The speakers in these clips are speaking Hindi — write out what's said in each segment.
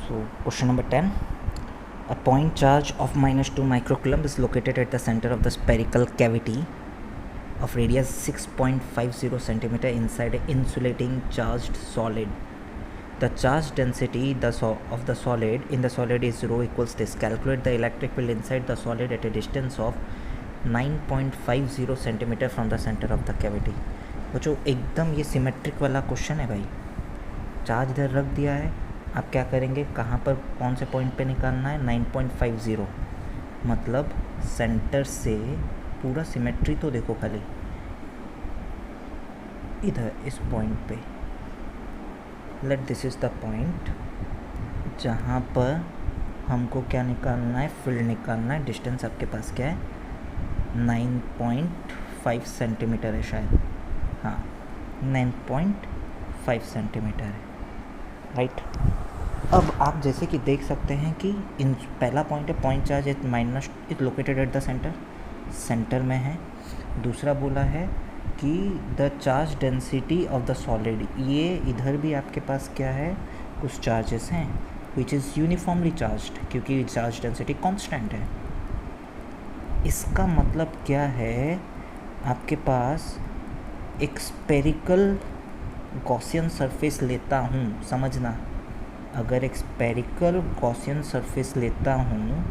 So question number 10. A point charge of -2 microcoulomb is located at the center of the spherical cavity of radius 6.50 centimeter inside an insulating charged solid. The charge density of the solid in the solid is rho equals this. Calculate the electric field inside the solid at a distance of 9.50 centimeter from the center of the cavity. बच्चों एकदम ये सिमेट्रिक वाला क्वेश्चन है भाई. चार्ज इधर रख दिया है, आप क्या करेंगे, कहाँ पर कौन से पॉइंट पे निकालना है, 9.50, मतलब सेंटर से पूरा सिमेट्री तो देखो खाली इधर इस पॉइंट पे. Let this is the point जहाँ पर हमको क्या निकालना है, फील्ड निकालना है. डिस्टेंस आपके पास क्या है, 9.5 सेंटीमीटर है शायद. हाँ, 9.5 सेंटीमीटर है, राइट. अब आप जैसे कि देख सकते हैं कि इन पहला पॉइंट है point charge is minus is located at the centre, centre में है. दूसरा बोला है कि the charge density of the solid, ये इधर भी आपके पास क्या है, कुछ चार्जेस हैं विच इज़ यूनिफॉर्मली चार्ज्ड, क्योंकि चार्ज डेंसिटी कांस्टेंट है. इसका मतलब क्या है, आपके पास एक स्पेरिकल गॉसियन सरफेस लेता हूँ, समझना. अगर एक स्पेरिकल गॉसियन सरफेस लेता हूँ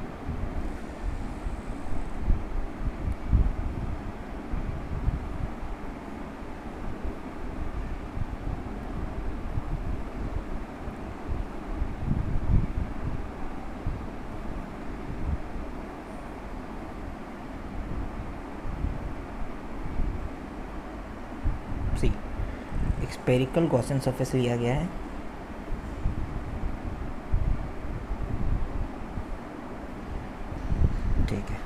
सी, एक स्पेरिकल गॉसियन सरफेस लिया गया है. ठीक है,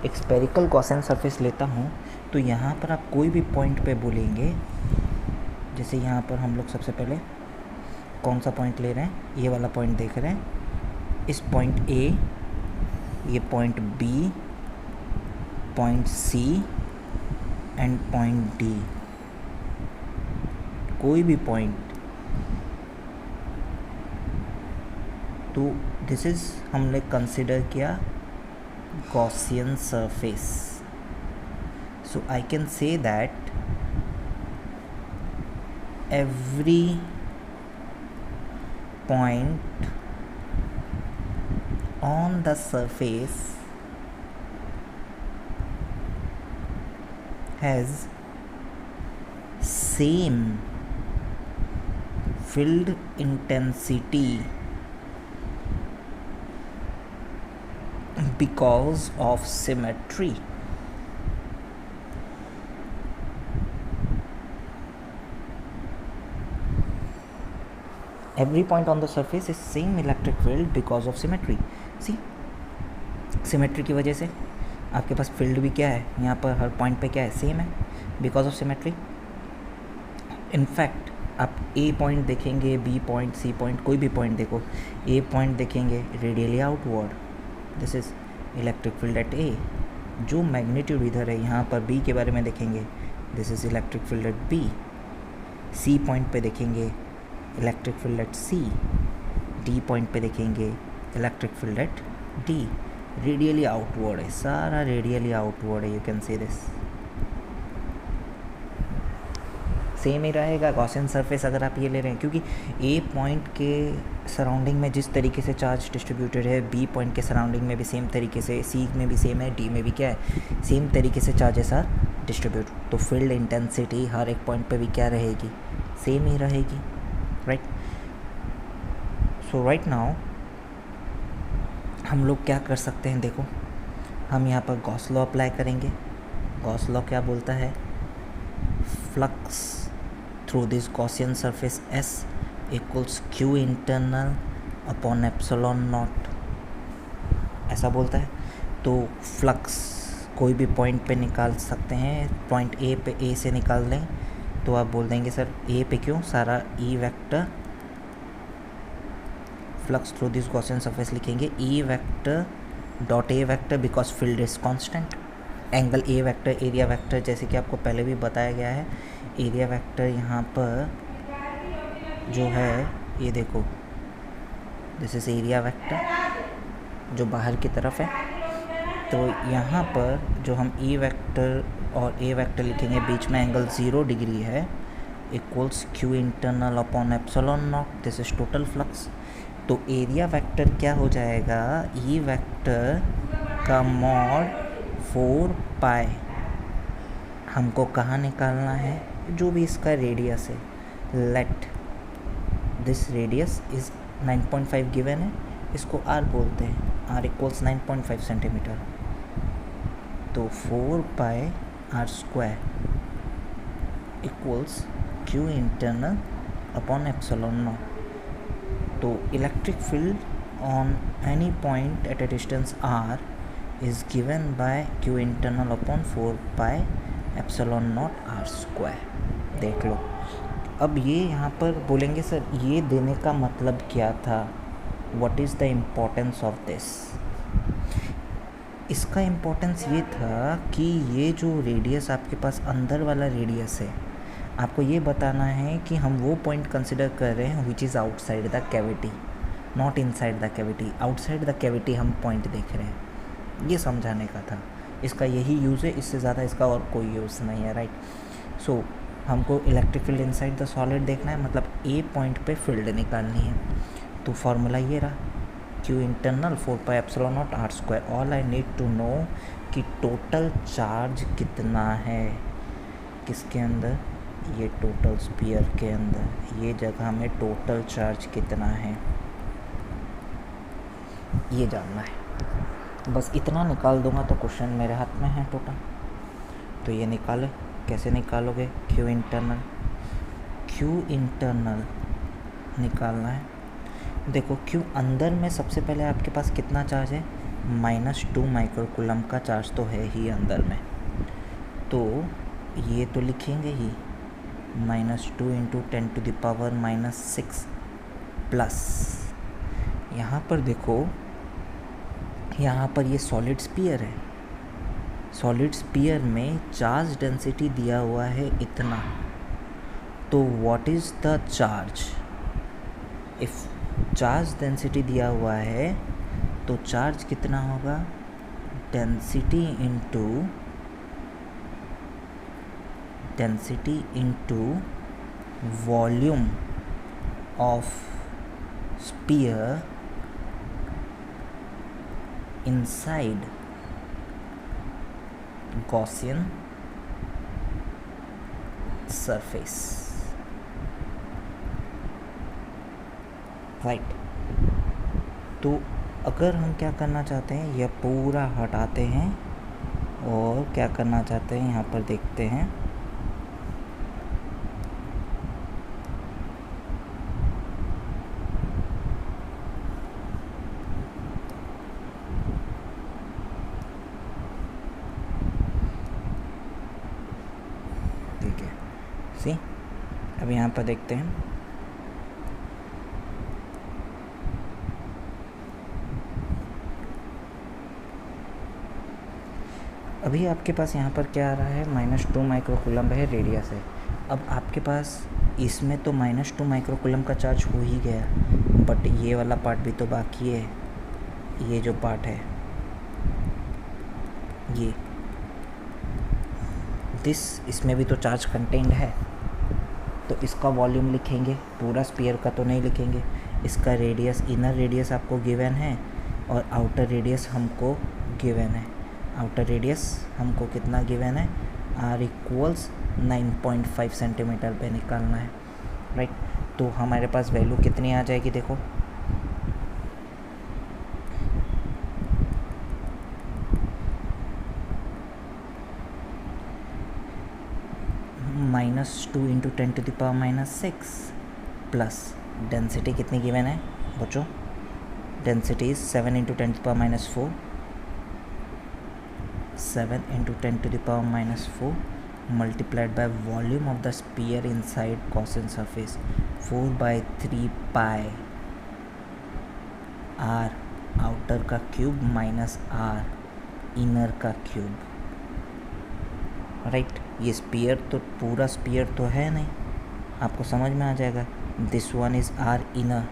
एक स्पेरिकल गॉसियन सरफेस लेता हूँ तो यहाँ पर आप कोई भी पॉइंट पे बोलेंगे. जैसे यहाँ पर हम लोग सबसे पहले कौन सा पॉइंट ले रहे हैं, ये वाला पॉइंट देख रहे हैं. इस पॉइंट ए, ये point B, point C and point D. कोई भी पॉइंट, तो दिस इज़ हमने कंसिडर किया Gaussian surface. So I can say that every point on the surface has same field intensity because of symmetry. Every point on the surface is same electric field because of symmetry. See, symmetry की वजह से आपके पास फील्ड भी क्या है, यहाँ पर हर पॉइंट पे क्या है, सेम है, बिकॉज ऑफ सिमेट्री. इनफैक्ट आप ए पॉइंट देखेंगे, बी पॉइंट, सी पॉइंट, कोई भी पॉइंट देखो. ए पॉइंट देखेंगे radially outward, this is electric field at A. जो मैग्नीट्यूड इधर है, यहाँ पर बी के बारे में देखेंगे, this is electric field at B. C point पे देखेंगे electric field at C. D point पे देखेंगे electric field at D. Radially outward है, सारा रेडियली आउटवर्ड है. You can say this same ही रहेगा गॉसियन सरफेस अगर आप ये ले रहे हैं, क्योंकि ए पॉइंट के सराउंडिंग में जिस तरीके से चार्ज डिस्ट्रीब्यूटेड है, बी पॉइंट के सराउंडिंग में भी सेम तरीके से, सी में भी सेम है, डी में भी क्या है, सेम तरीके से चार्जेस आर डिस्ट्रीब्यूट. तो फील्ड इंटेंसिटी हर एक पॉइंट पे भी क्या रहेगी, सेम ही रहेगी, राइट. सो राइट नाउ हम लोग क्या कर सकते हैं, देखो हम यहाँ पर गॉस लॉ अप्लाई करेंगे. गॉस लॉ क्या बोलता है, flux through this Gaussian surface S equals Q internal upon epsilon naught, ऐसा बोलता है. तो फ्लक्स कोई भी पॉइंट पे निकाल सकते हैं. पॉइंट ए पे ए से निकाल लें तो आप बोल देंगे सर ए पे क्यों, सारा E vector flux through this Gaussian surface लिखेंगे E vector dot A vector because field is constant. Angle A vector, area vector, जैसे कि आपको पहले भी बताया गया है, एरिया वेक्टर यहाँ पर जो है ये देखो दिस इज़ एरिया वेक्टर जो बाहर की तरफ है। तो यहाँ पर जो हम ई वेक्टर और ए वेक्टर लिखेंगे, बीच में एंगल 0 डिग्री है, equals q internal upon epsilon not, this is total flux. तो एरिया वेक्टर क्या हो जाएगा, ई वेक्टर का मॉड 4 पाई, हमको कहाँ निकालना है, जो भी इसका रेडियस है, let this radius is 9.5 given है, इसको आर बोलते हैं, आर इक्वल्स 9.5 सेंटीमीटर। तो 4 pi r square equals q internal upon epsilon naught. तो electric field on any point at a distance r is given by q internal upon 4 pi epsilon not are square. देख लो। अब ये यहाँ पर बोलेंगे सर ये देने का मतलब क्या था, what is the importance of this. इसका इम्पोर्टेंस ये था कि ये जो रेडियस आपके पास अंदर वाला रेडियस है, आपको ये बताना है कि हम वो पॉइंट कंसिडर कर रहे हैं which is outside the cavity, not inside the cavity. Outside the cavity हम पॉइंट देख रहे हैं, ये समझाने का था। इसका यही यूज़ है, इससे ज़्यादा इसका और कोई यूज़ नहीं है, राइट। सो हमको electric field inside the solid देखना है, मतलब ए पॉइंट पे फील्ड निकालनी है। तो फार्मूला ये रहा, Q internal 4 pi epsilon not are square. All I need to know कि टोटल चार्ज कितना है किसके अंदर, ये टोटल स्फीयर के अंदर, ये जगह में टोटल चार्ज कितना है ये जानना है। बस इतना निकाल दूंगा तो क्वेश्चन मेरे हाथ में है टोटल। तो ये निकाले, कैसे निकालोगे, क्यू इंटरनल निकालना है। देखो क्यू अंदर में सबसे पहले आपके पास कितना चार्ज है, -2 माइक्रोकूलम का चार्ज तो है ही अंदर में। तो ये तो लिखेंगे ही, -2 × 10⁻⁻6 प्लस, यहाँ पर देखो, यहाँ पर ये सॉलिड स्फीयर है, सॉलिड स्फीयर में चार्ज डेंसिटी दिया हुआ है इतना। तो what is the charge, if charge density दिया हुआ है तो चार्ज कितना होगा, density into volume of sphere inside Gaussian surface, right. तो अगर हम क्या करना चाहते हैं, यह पूरा हटाते हैं और क्या करना चाहते हैं यहाँ पर देखते हैं। अब यहाँ पर देखते हैं, अभी आपके पास यहाँ पर क्या आ रहा है, -2 माइक्रोकूलम है, रेडियस है। अब आपके पास इसमें तो -2 माइक्रोकूलम का चार्ज हो ही गया, बट ये वाला पार्ट भी तो बाकी है। ये जो पार्ट है ये इसमें भी तो चार्ज कंटेंट है, तो इसका वॉल्यूम लिखेंगे, पूरा स्फीयर का तो नहीं लिखेंगे। इसका रेडियस, इनर रेडियस आपको गिवन है और आउटर रेडियस हमको गिवन है। आउटर रेडियस हमको कितना गिवन है, आर इक्वल्स 9.5 सेंटीमीटर पे निकालना है, राइट। तो हमारे पास वैल्यू कितनी आ जाएगी, देखो -2 × 10⁻⁻6 प्लस डेंसिटी कितनी गिवन है बच्चों, density is 7 × 10⁻⁻4, 7 × 10⁻⁻4 multiplied by volume of the sphere inside Gaussian surface, 4/3 pi r outer का क्यूब माइनस r इनर का क्यूब, राइट। ये स्पीयर तो पूरा स्पीयर तो है नहीं, आपको समझ में आ जाएगा। This one is R inner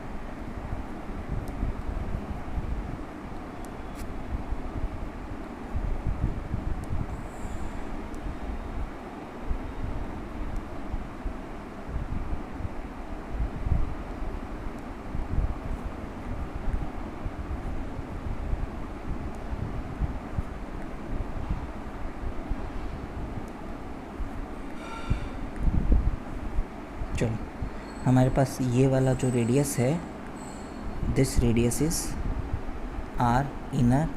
हमारे पास ये वाला जो रेडियस है, this radius is R inner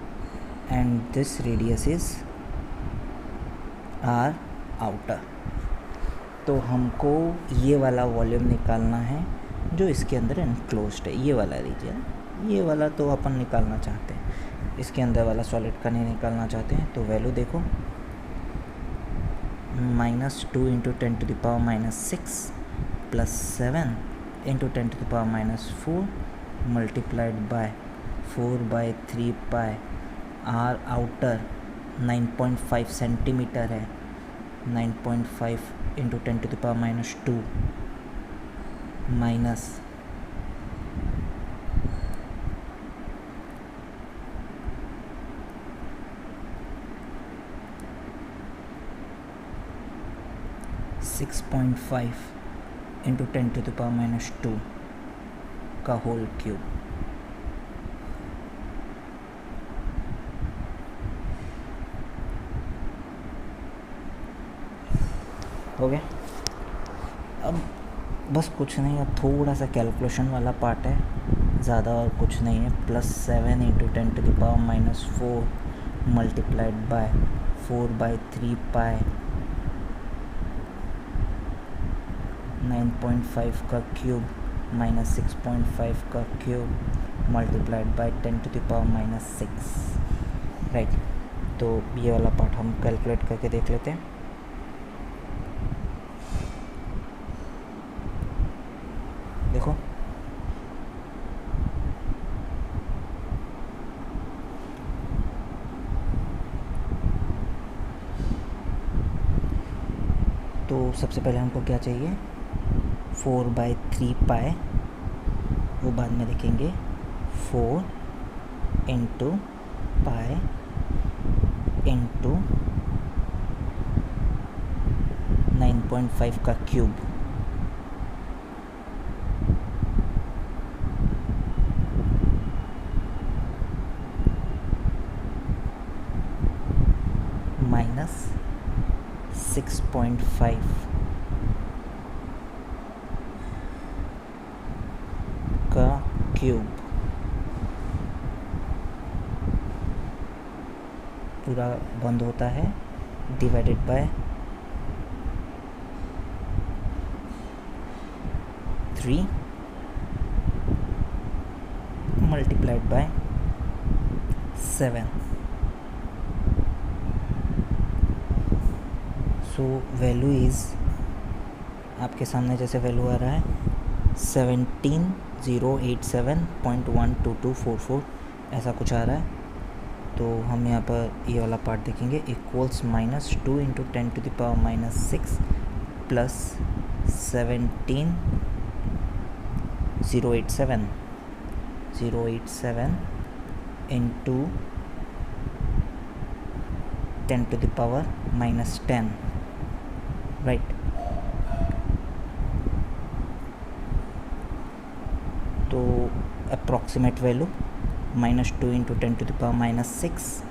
and this radius is R outer. तो हमको ये वाला वॉल्यूम निकालना है जो इसके अंदर इनक्लोज्ड है, ये वाला रीजन। ये वाला तो अपन निकालना चाहते हैं, इसके अंदर वाला सॉलिड का नहीं निकालना चाहते हैं। तो वैल्यू देखो, -2 into 10⁻⁻6 plus 7 into 10⁻⁻4 multiplied by 4/3 pi. R outer 9.5 centimetre है, 9.5 इंटू 10⁻⁻2 माइनस 6.5 इंटू 10⁻⁻2 का होल क्यूब। हो गया। अब बस कुछ नहीं, अब थोड़ा सा कैलकुलेशन वाला पार्ट है, ज़्यादा और कुछ नहीं है। +7 इंटू 10⁻⁻4 मल्टीप्लाइड बाय 4/3 पाई 9.5 का क्यूब माइनस 6.5 का क्यूब मल्टीप्लाइड बाय 10⁻⁻6, राइट। तो ये वाला पार्ट हम कैलकुलेट करके देख लेते हैं। देखो, तो सबसे पहले हमको क्या चाहिए, 4/3 पाई, वो बाद में देखेंगे, 4 इंटू पाई इंटू 9.5 का क्यूब माइनस 6.5 का क्यूब पूरा बंद होता है, divided by 3 multiplied by 7। So value is, आपके सामने जैसे वैल्यू आ रहा है 17087.12244, ऐसा कुछ आ रहा है। तो हम यहाँ पर ये वाला पार्ट देखेंगे, equals -2 into 10⁻⁻6 plus 087 into 10⁻⁻10, right. तो approximate value -2 into 10⁻⁻6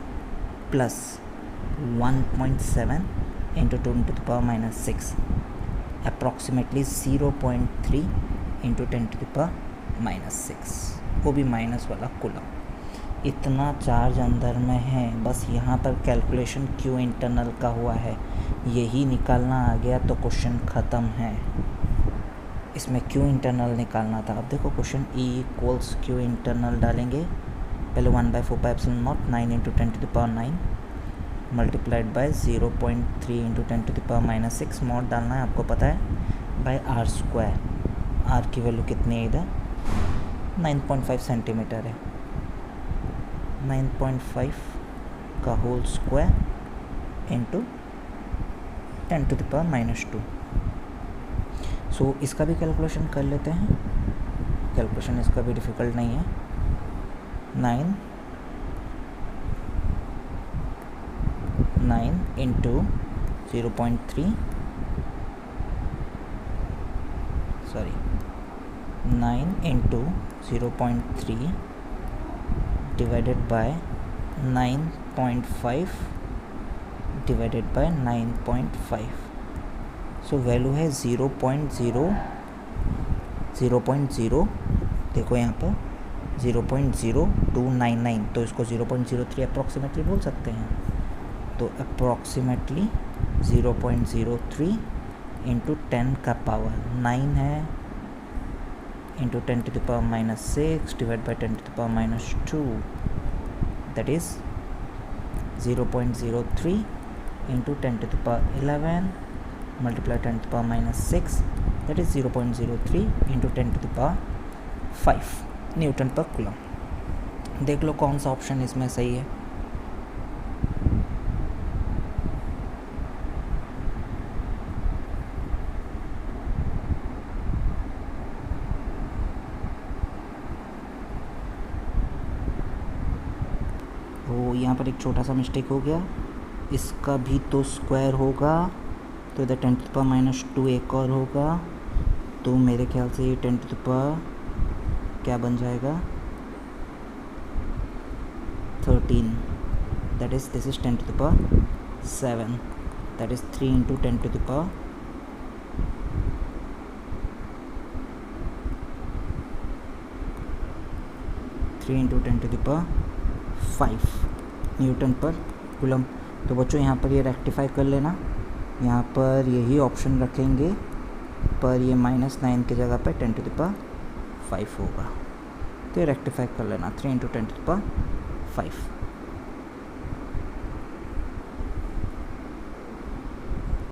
plus 1.7 into 10⁻⁻6, approximately 0.3 into 10⁻⁻6, वो भी माइनस वाला कूलम। इतना चार्ज अंदर में है, बस यहाँ पर कैलकुलेशन क्यू इंटरनल का हुआ है, यही निकालना आ गया तो क्वेश्चन ख़त्म है। इसमें क्यू इंटरनल निकालना था। अब देखो question, E equals q internal डालेंगे, पहले 1/4πε0 9 into 10⁻9 multiplied by 0.3 into 10⁻⁻6 mod डालना है, आपको पता है, बाय r²। r की वैल्यू कितनी है इधर, 9.5 सेंटीमीटर है, 9.5 का होल स्क्वायर इंटू 10⁻²। सो इसका भी कैलकुलेशन कर लेते हैं, कैलकुलेशन इसका भी डिफ़िकल्ट नहीं है। 9 into 0.3, sorry 9 into 0.3 divided by 9.5 divided by 9.5। So value है 0.0 0.0, देखो यहाँ पर 0.0299, तो इसको 0.03 अप्रॉक्सीमेटली बोल सकते हैं। तो अप्रॉक्सीमेटली 0.03 इंटू 10 का पावर 9 है, into 10 to the power -6 divide by 10 to the power -2, that is 0.03 into 10 to the power 11 multiply 10 to the power -6, that is 0.03 into 10 to the power 5 Newton पर कूलम। देख लो कौन सा ऑप्शन इसमें सही है। वो यहाँ पर एक छोटा सा मिस्टेक हो गया, इसका भी तो स्क्वायर होगा, तो इधर 10 to the power -2 एक और होगा, तो मेरे ख्याल से ये 10 to the power क्या बन जाएगा 13, that is this is 10 to the power 7, that is 3 into 10 to the power 3 into 10 to the power 5 Newton पर कूलम। तो बच्चों यहाँ पर ये रेक्टिफाई कर लेना, यहाँ पर यही ऑप्शन रखेंगे, पर ये -9 की जगह पे 10 to the power 5 होगा, तो ये रेक्टिफाई कर लेना 3 इंटू 10 to the power 5।